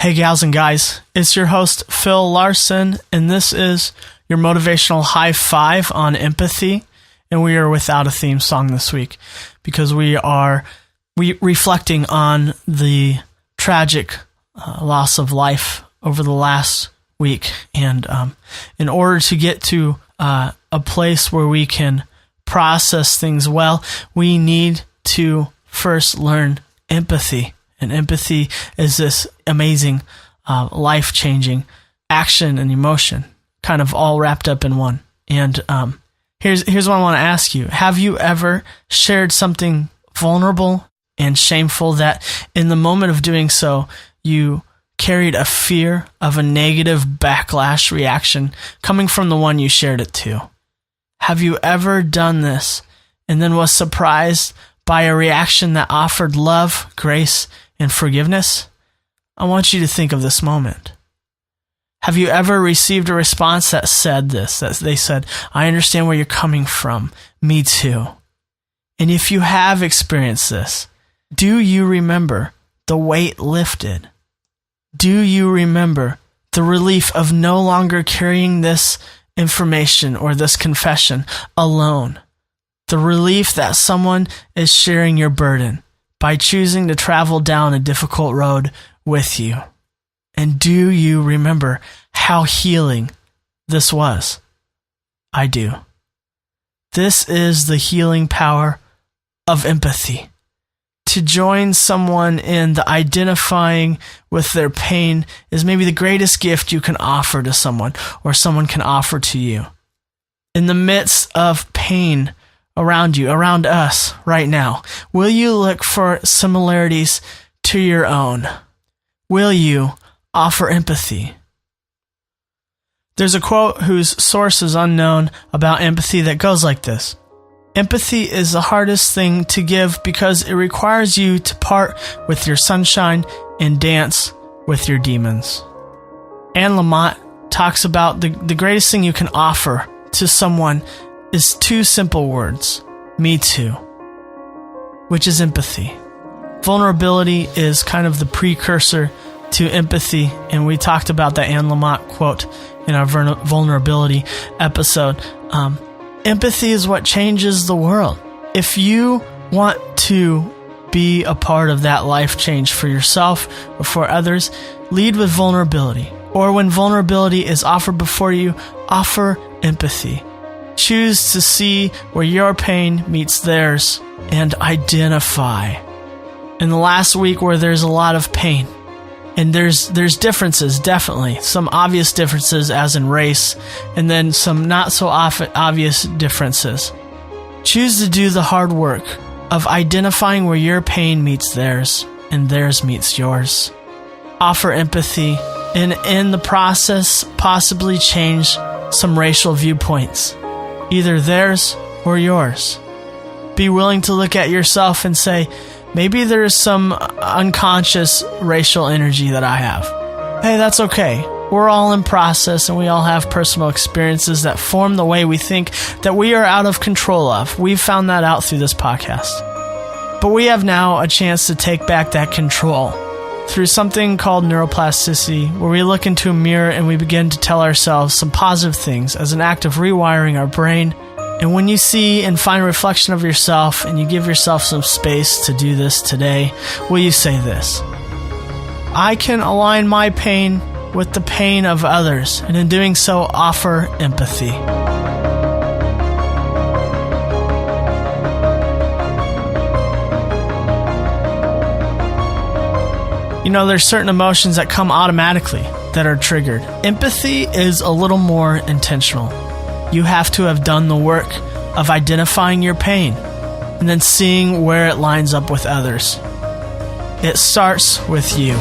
Hey gals and guys, it's your host Phil Larson, and this is your motivational high five on empathy. And we are without a theme song this week because we are reflecting on the tragic loss of life over the last week. And in order to get to a place where we can process things well, we need to first learn empathy. And empathy is this amazing, life-changing action and emotion, kind of all wrapped up in one. And here's what I want to ask you. Have you ever shared something vulnerable and shameful that in the moment of doing so, you carried a fear of a negative backlash reaction coming from the one you shared it to? Have you ever done this and then was surprised by a reaction that offered love, grace, and forgiveness? I want you to think of this moment. Have you ever received a response that said this, that they said, I understand where you're coming from, me too? And if you have experienced this, do you remember the weight lifted? Do you remember the relief of no longer carrying this information or this confession alone? The relief that someone is sharing your burden by choosing to travel down a difficult road with you. And do you remember how healing this was? I do. This is the healing power of empathy. To join someone in the identifying with their pain is maybe the greatest gift you can offer to someone or someone can offer to you. In the midst of pain around you, around us right now, will you look for similarities to your own? Will you offer empathy? There's a quote whose source is unknown about empathy that goes like this. Empathy is the hardest thing to give because it requires you to part with your sunshine and dance with your demons. Anne Lamott talks about the greatest thing you can offer to someone is two simple words, me too, which is empathy. Vulnerability is kind of the precursor to empathy, and we talked about that Anne Lamott quote in our vulnerability episode. Empathy is what changes the world. If you want to be a part of that life change for yourself or for others, lead with vulnerability. Or when vulnerability is offered before you, offer empathy. Choose to see where your pain meets theirs and identify. In the last week where there's a lot of pain, and there's differences, definitely. Some obvious differences as in race, and then some not so obvious differences. Choose to do the hard work of identifying where your pain meets theirs and theirs meets yours. Offer empathy, and in the process, possibly change some racial viewpoints, either theirs or yours. Be willing to look at yourself and say, maybe there's some unconscious racial energy that I have. Hey, that's okay. We're all in process and we all have personal experiences that form the way we think that we are out of control of. We've found that out through this podcast. But we have now a chance to take back that control through something called neuroplasticity, where we look into a mirror and we begin to tell ourselves some positive things as an act of rewiring our brain. And when you see and find a reflection of yourself and you give yourself some space to do this today, will you say this? I can align my pain with the pain of others, and in doing so, offer empathy. You know, there's certain emotions that come automatically that are triggered. Empathy is a little more intentional. You have to have done the work of identifying your pain and then seeing where it lines up with others. It starts with you.